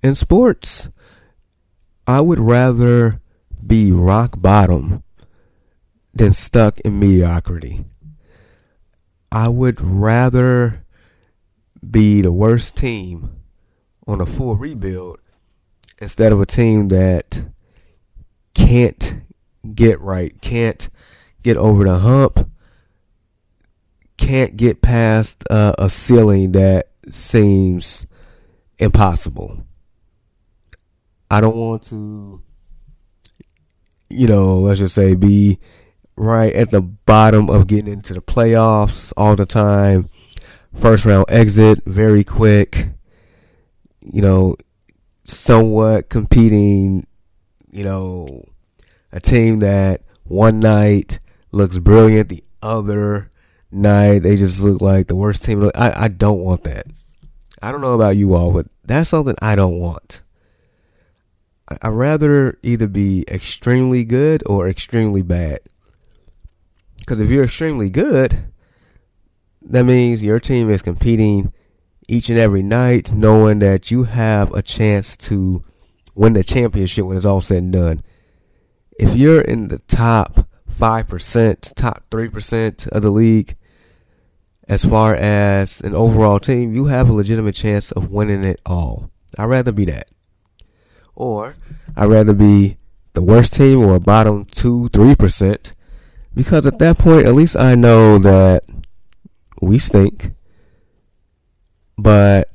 in sports, I would rather be rock bottom than stuck in mediocrity. I would rather be the worst team on a full rebuild instead of a team that can't get right, can't get over the hump, can't get past a ceiling that seems impossible. I don't want to, let's just say be right at the bottom of getting into the playoffs all the time. First round exit, very quick, somewhat competing, a team that one night looks brilliant, the other night they just look like the worst team. I don't want that. I don't know about you all, but that's something I don't want. I'd rather either be extremely good or extremely bad. Because if you're extremely good, that means your team is competing each and every night, knowing that you have a chance to win the championship when it's all said and done. If you're in the top 5%, top 3% of the league, as far as an overall team, you have a legitimate chance of winning it all. I'd rather be that. Or I'd rather be the worst team or bottom 2-3%, because at that point, at least I know that we stink. But,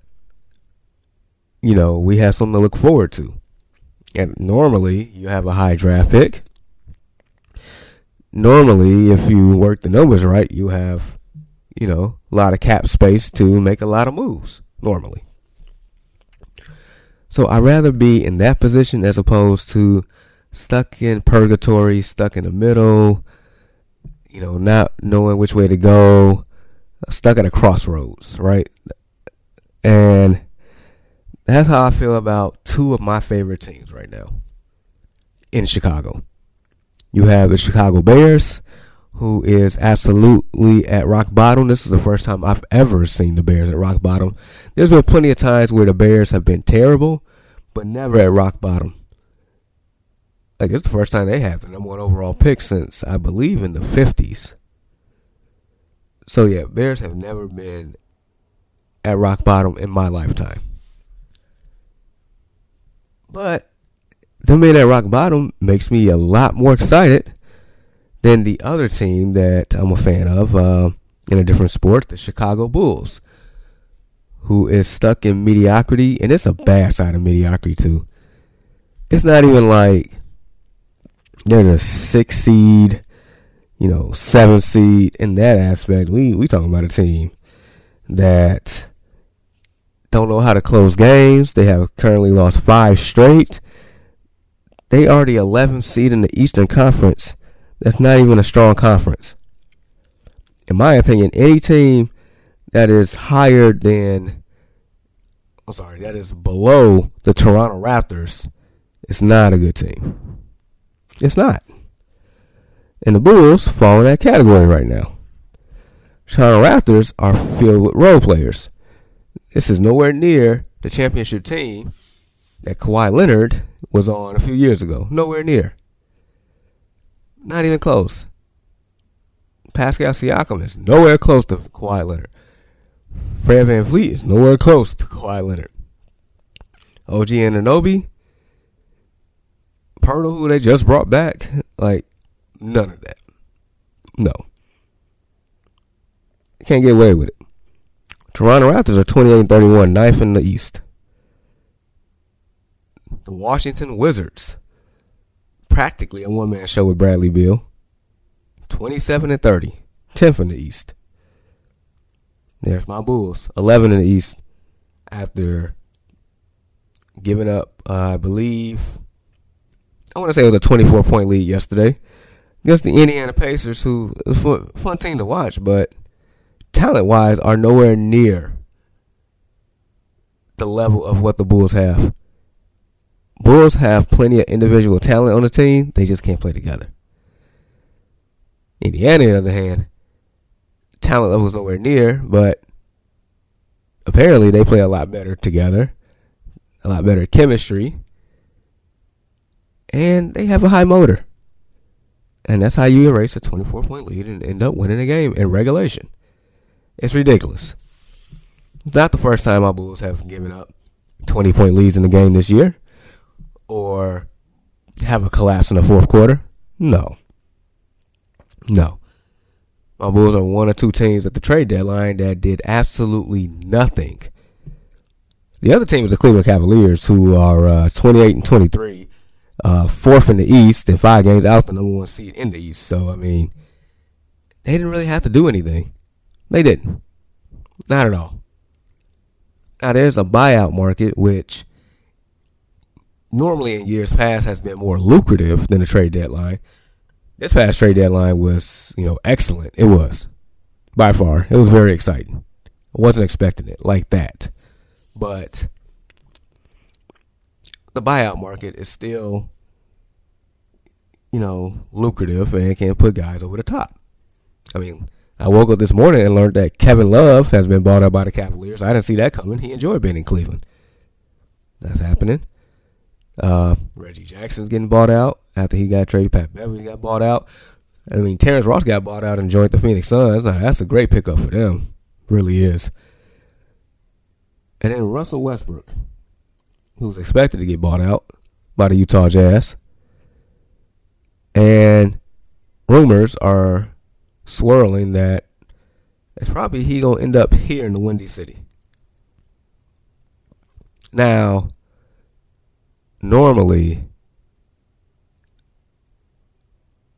we have something to look forward to. And normally, you have a high draft pick. Normally, if you work the numbers right, you have, a lot of cap space to make a lot of moves, normally. So I'd rather be in that position as opposed to stuck in purgatory, stuck in the middle, not knowing which way to go, stuck at a crossroads, right? And that's how I feel about two of my favorite teams right now in Chicago. You have the Chicago Bears, who is absolutely at rock bottom. This is the first time I've ever seen the Bears at rock bottom. There's been plenty of times where the Bears have been terrible, but never at rock bottom. Like, it's the first time they have the number one overall pick since, I believe, in the 50s. So, yeah, Bears have never been at rock bottom in my lifetime. But them being at rock bottom makes me a lot more excited than the other team that I'm a fan of in a different sport, the Chicago Bulls, who is stuck in mediocrity, and it's a bad side of mediocrity too. It's not even like they're the 6 seed, 7 seed in that aspect. We talking about a team that don't know how to close games. They have currently lost 5 straight. They are the 11th seed in the Eastern Conference. That's not even a strong conference. In my opinion, any team that is that is below the Toronto Raptors, it's not a good team. It's not. And the Bulls fall in that category right now. Toronto Raptors are filled with role players. This is nowhere near the championship team that Kawhi Leonard was on a few years ago. Nowhere near. Not even close. Pascal Siakam is nowhere close to Kawhi Leonard. Fred VanVleet is nowhere close to Kawhi Leonard. OG Anunoby, Pirtle, who they just brought back, none of that. No. Can't get away with it. Toronto Raptors are 28-31, 9th in the East. The Washington Wizards, practically a one-man show with Bradley Beal, 27-30, 10th in the East. There's my Bulls, 11 in the East, after giving up, I believe, I want to say it was a 24-point lead yesterday against the Indiana Pacers, who is a fun team to watch, but talent-wise are nowhere near the level of what the Bulls have. Bulls have plenty of individual talent on the team. They just can't play together. Indiana, on the other hand, talent level is nowhere near, but apparently they play a lot better together. a lot better chemistry, and they have a high motor. And that's how you erase a 24-point lead and end up winning a game in regulation. It's ridiculous. It's not the first time my Bulls have given up 20-point leads in the game this year or have a collapse in the fourth quarter. No. My Bulls are one or two teams at the trade deadline that did absolutely nothing. The other team is the Cleveland Cavaliers, who are 28-23, fourth in the East and 5 games out the number 1 seed in the East. So, I mean, they didn't really have to do anything. They didn't. Not at all. Now, there's a buyout market, which normally in years past has been more lucrative than the trade deadline. This past trade deadline was, excellent. It was. By far. It was very exciting. I wasn't expecting it like that. But the buyout market is still, lucrative and can put guys over the top. I mean, I woke up this morning and learned that Kevin Love has been bought up by the Cavaliers. I didn't see that coming. He enjoyed being in Cleveland. That's happening. Reggie Jackson's getting bought out after he got traded. Pat Beverly got bought out. I mean, Terrence Ross got bought out and joined the Phoenix Suns. Now, that's a great pickup for them. Really is. And then Russell Westbrook, who's expected to get bought out by the Utah Jazz. And rumors are swirling that it's probably he going to end up here in the Windy City. Now, normally,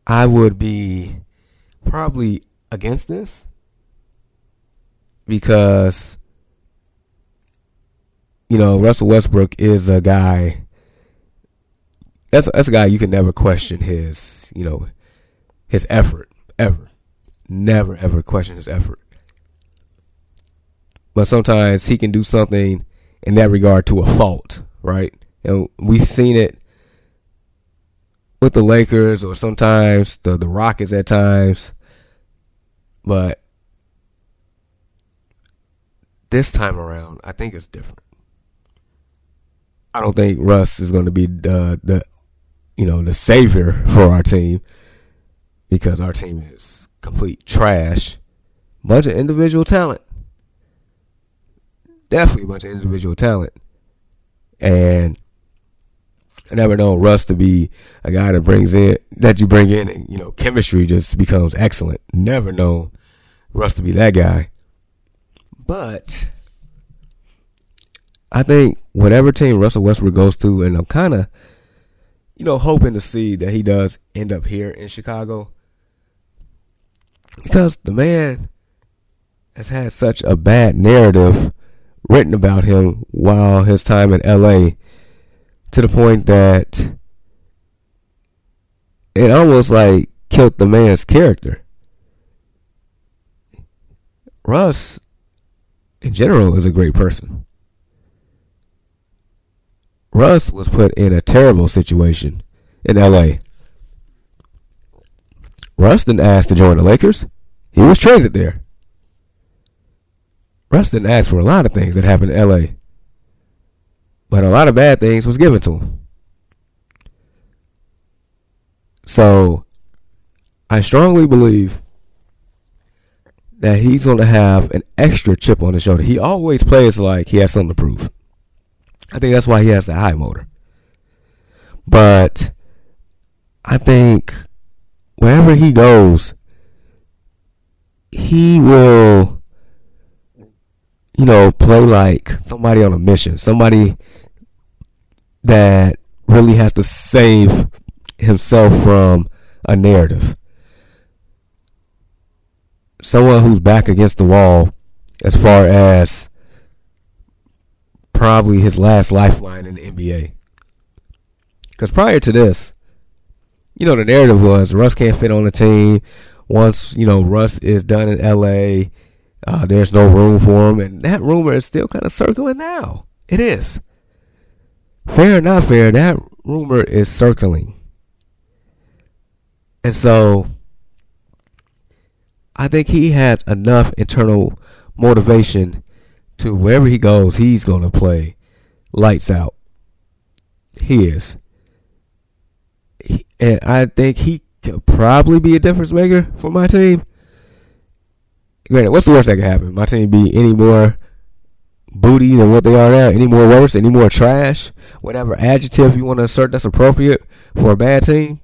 I would be probably against this because, Russell Westbrook is a guy. That's a guy you can never question his effort ever. Never ever question his effort. But sometimes he can do something in that regard to a fault, right? And we've seen it with the Lakers or sometimes the Rockets at times. But this time around, I think it's different. I don't think Russ is going to be the savior for our team because our team is complete trash. Bunch of individual talent. Definitely a bunch of individual talent. And I never known Russ to be a guy that you bring in and, chemistry just becomes excellent. Never known Russ to be that guy. But I think whatever team Russell Westbrook goes to, and I'm kind of, hoping to see that he does end up here in Chicago. Because the man has had such a bad narrative written about him while his time in LA, to the point that it almost like killed the man's character. Russ, in general, is a great person. Russ was put in a terrible situation in LA. Russ didn't ask to join the Lakers. He was traded there. Russ didn't ask for a lot of things that happened in LA. But a lot of bad things was given to him. So, I strongly believe that he's going to have an extra chip on his shoulder. He always plays like he has something to prove. I think that's why he has the high motor. But I think wherever he goes, he will, play like somebody on a mission. Somebody that really has to save himself from a narrative. Someone who's back against the wall as far as probably his last lifeline in the NBA. Because prior to this, the narrative was Russ can't fit on the team. Once, Russ is done in LA, there's no room for him. And that rumor is still kind of circling now. It is. Fair or not fair, that rumor is circling. And so, I think he has enough internal motivation to wherever he goes, he's going to play lights out. He is. And I think he could probably be a difference maker for my team. Granted, what's the worst that could happen? My team be any more booty than what they are now, any more worse, any more trash, whatever adjective you want to assert that's appropriate for a bad team.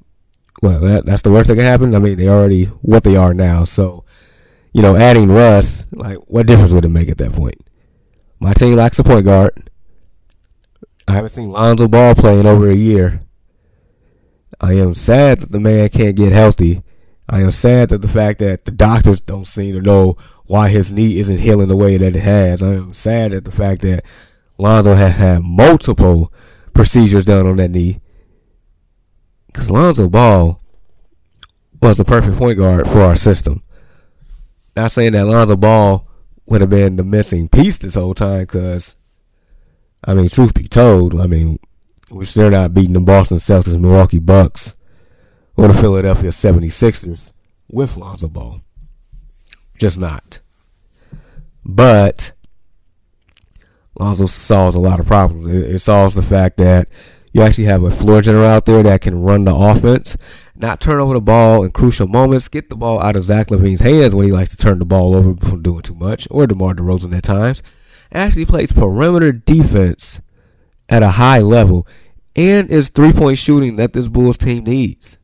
Well, that's the worst that can happen. I mean, they already what they are now. So, adding Russ, like, what difference would it make at that point? My team lacks a point guard. I haven't seen Lonzo Ball play in over a year. I am sad that the man can't get healthy. I am sad that the fact that the doctors don't seem to know why his knee isn't healing the way that it has. I am sad at the fact that Lonzo has had multiple procedures done on that knee. Because Lonzo Ball was the perfect point guard for our system. Not saying that Lonzo Ball would have been the missing piece this whole time, because, truth be told, we're still not beating the Boston Celtics, Milwaukee Bucks, or the Philadelphia 76ers with Lonzo Ball. Just not. But Lonzo solves a lot of problems. It solves the fact that you actually have a floor general out there that can run the offense, not turn over the ball in crucial moments, get the ball out of Zach LaVine's hands when he likes to turn the ball over from doing too much, or DeMar DeRozan at times. Actually plays perimeter defense at a high level, and is three-point shooting that this Bulls team needs.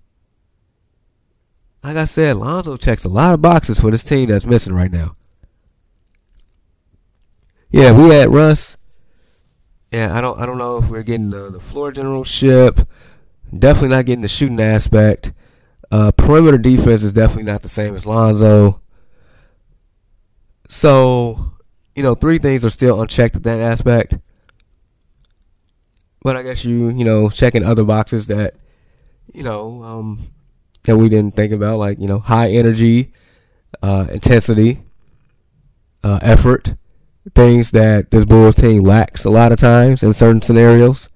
Like I said, Lonzo checks a lot of boxes for this team that's missing right now. Yeah, we had Russ. Yeah, I don't know if we're getting the floor generalship. Definitely not getting the shooting aspect. Perimeter defense is definitely not the same as Lonzo. So, three things are still unchecked at that aspect. But I guess you checking other boxes that, that we didn't think about, like, high energy, intensity, effort. Things that this Bulls team lacks a lot of times in certain scenarios.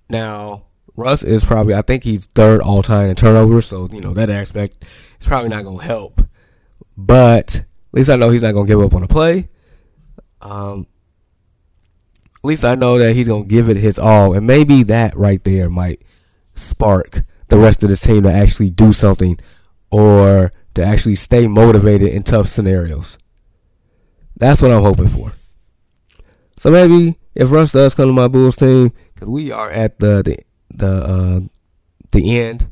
Now, Russ is probably, I think he's third all-time in turnovers, so, that aspect is probably not going to help. But at least I know he's not going to give up on a play. At least I know that he's going to give it his all, and maybe that right there might spark the rest of this team to actually do something, or to actually stay motivated in tough scenarios. That's what I'm hoping for. So maybe if Russ does come to my Bulls team, because we are at the end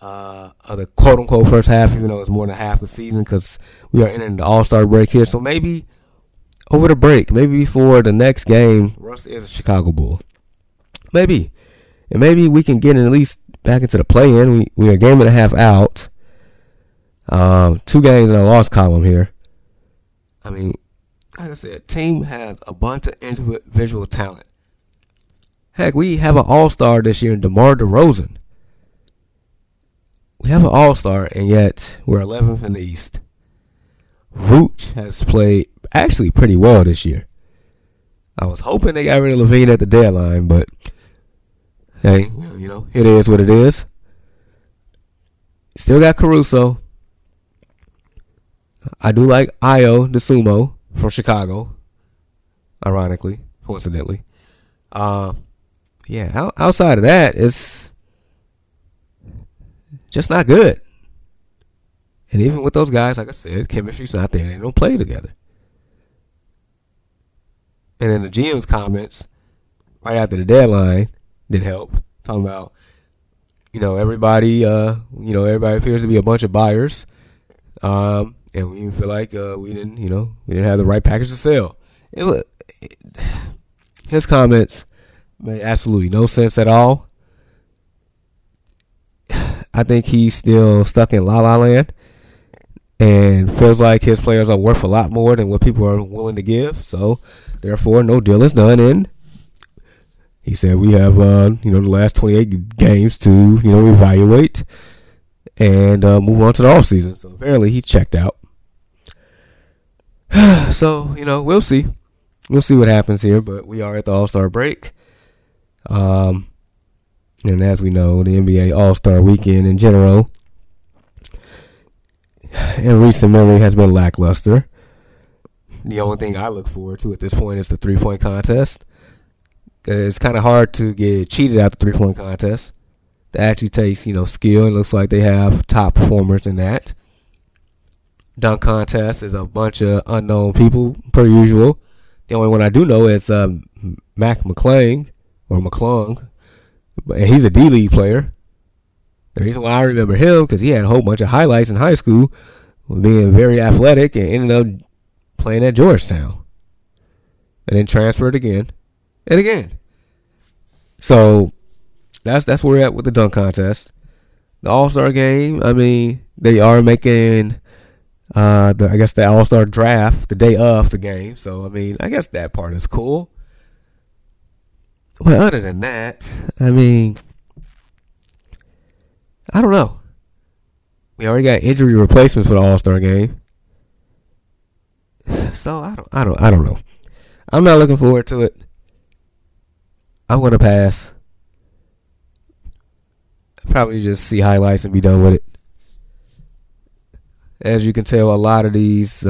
of the quote unquote first half, even though it's more than half the season, because we are entering the All-Star break here. So maybe over the break, maybe before the next game, Russ is a Chicago Bull. Maybe. And maybe we can get at least back into the play-in. We are a game and a half out. 2 games in a loss column here. Like I said, team has a bunch of individual talent. Heck, we have an all-star this year in DeMar DeRozan. We have an all-star, and yet we're 11th in the East. Vooch has played actually pretty well this year. I was hoping they got rid of LaVine at the deadline, but hey, it is what it is. Still got Caruso. I do like Ayo DeSumo from Chicago, ironically, coincidentally. Outside of that, it's just not good. And even with those guys, like I said, chemistry's not there. They don't play together. And then the GM's comments right after the deadline did help. Talking about, everybody appears to be a bunch of buyers. And we even feel like we didn't have the right package to sell. His comments made absolutely no sense at all. I think he's still stuck in La La Land and feels like his players are worth a lot more than what people are willing to give. So, therefore, no deal is done. And he said we have, the last 28 games to, evaluate and move on to the offseason. So, apparently, he checked out. So, we'll see. We'll see what happens here, but we are at the All-Star break. And as we know, the NBA All-Star weekend in general, in recent memory, has been lackluster. The only thing I look forward to at this point is the 3-point contest. It's kind of hard to get cheated at the 3-point contest. That actually takes, skill. It looks like they have top performers in that. Dunk contest is a bunch of unknown people, per usual. The only one I do know is Mac McClung, and he's a D-League player. The reason why I remember him, because he had a whole bunch of highlights in high school, being very athletic, and ended up playing at Georgetown. And then transferred again and again. So that's where we're at with the dunk contest. The All-Star game, they are making the All-Star draft the day of the game. So, I guess that part is cool. But other than that, I don't know. We already got injury replacements for the All-Star game. So, I don't know. I'm not looking forward to it. I'm going to pass. Probably just see highlights and be done with it. As you can tell, a lot of these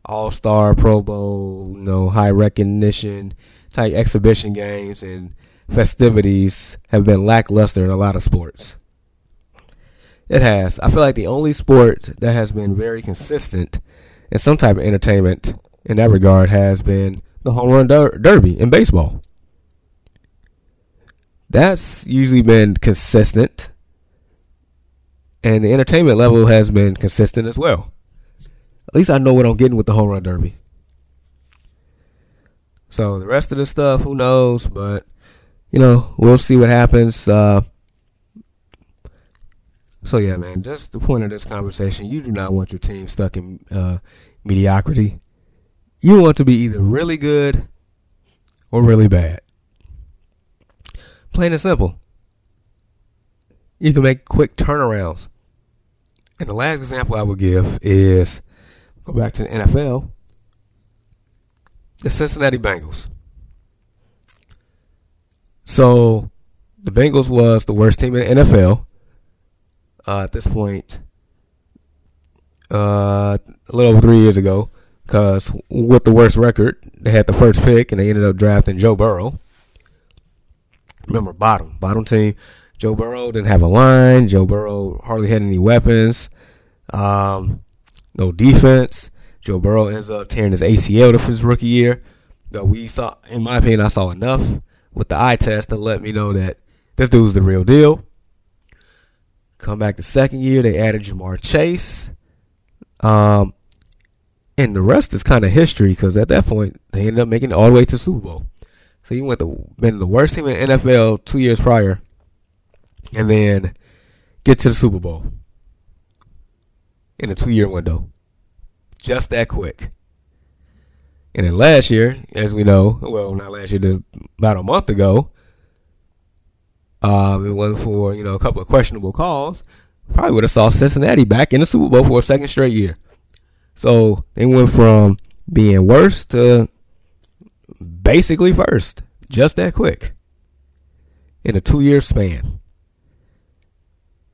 All-Star, Pro Bowl, high recognition type exhibition games and festivities have been lackluster in a lot of sports. It has. I feel like the only sport that has been very consistent in some type of entertainment in that regard has been the home run derby in baseball. That's usually been consistent. And the entertainment level has been consistent as well. At least I know what I'm getting with the home run derby. So the rest of the stuff, who knows? But, we'll see what happens. So, yeah, man, just the point of this conversation, you do not want your team stuck in mediocrity. You want to be either really good or really bad. Plain and simple. You can make quick turnarounds. And the last example I would give is, go back to the NFL, the Cincinnati Bengals. So, the Bengals was the worst team in the NFL at this point, a little over 3 years ago, because with the worst record, they had the first pick, and they ended up drafting Joe Burrow. Remember, bottom team. Joe Burrow didn't have a line. Joe Burrow hardly had any weapons. No defense. Joe Burrow ends up tearing his ACL for his rookie year. Though in my opinion, I saw enough with the eye test to let me know that this dude's the real deal. Come back the second year, they added Jamar Chase. And the rest is kind of history, because at that point, they ended up making it all the way to the Super Bowl. So you been the worst team in the NFL 2 years prior, and then get to the Super Bowl in a 2-year window. Just that quick. And then last year, as we know, well, not last year, about a month ago, it wasn't for, a couple of questionable calls, probably would have saw Cincinnati back in the Super Bowl for a second straight year. So they went from being worst to basically first. Just that quick. In a 2-year span.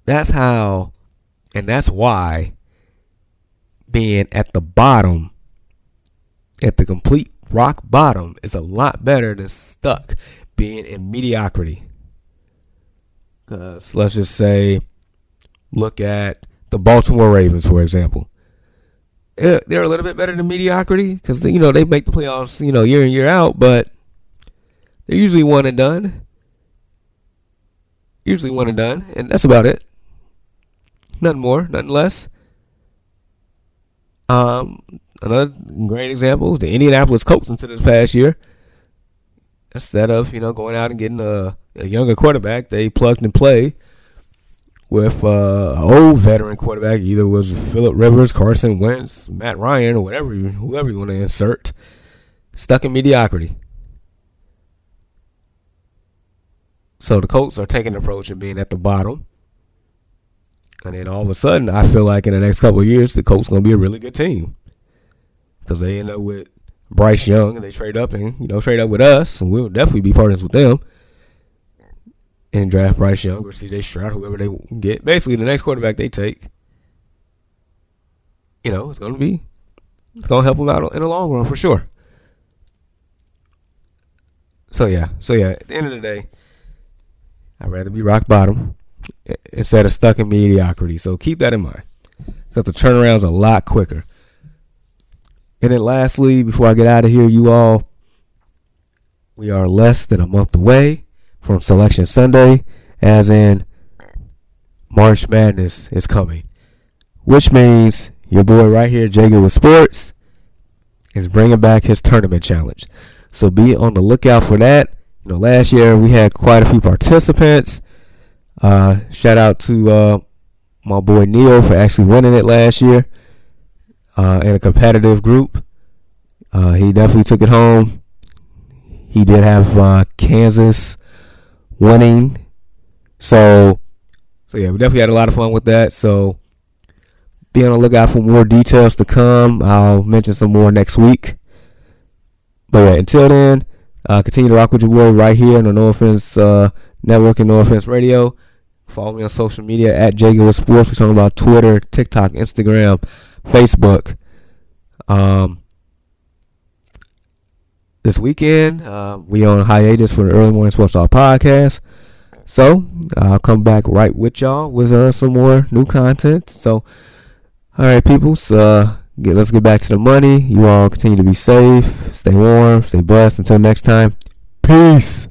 That's how, and that's why being at the bottom, at the complete rock bottom, is a lot better than stuck being in mediocrity. Because let's just say, look at the Baltimore Ravens, for example. They're a little bit better than mediocrity because, they make the playoffs, year in, year out, but they're usually one and done. And that's about it. Nothing more, nothing less. Another great example is the Indianapolis Colts into this past year. Instead of, going out and getting a younger quarterback, they plugged and play with an old veteran quarterback. Either was Phillip Rivers, Carson Wentz, Matt Ryan, or whoever you want to insert. Stuck in mediocrity. So the Colts are taking the approach of being at the bottom. And then all of a sudden, I feel like in the next couple of years, the Colts going to be a really good team. Because they end up with Bryce Young, and they trade up with us, and we'll definitely be partners with them. And draft Bryce Young or CJ Stroud, whoever they get. Basically, the next quarterback they take, it's going to help them out in the long run for sure. At the end of the day, I'd rather be rock bottom instead of stuck in mediocrity. So keep that in mind, because the turnaround's a lot quicker. And then lastly, before I get out of here, you all, we are less than a month away from Selection Sunday, as in March Madness is coming, which means your boy right here, JGoodWithSports, is bringing back his tournament challenge. So be on the lookout for that. Last year we had quite a few participants. Shout out to my boy Neil for actually winning it last year in a competitive group. He definitely took it home. He did have Kansas winning. So we definitely had a lot of fun with that. So be on the lookout for more details to come. I'll mention some more next week. But until then, continue to rock with your boy right here on the No Offense Network and No Offense Radio. Follow me on social media at JGoodWithSports. We're talking about Twitter, TikTok, Instagram, Facebook. This weekend, we on hiatus for the Early Morning Sports Talk podcast. So I'll come back right with y'all with some more new content. So, all right, people. So let's get back to the money. You all continue to be safe, stay warm, stay blessed. Until next time, peace.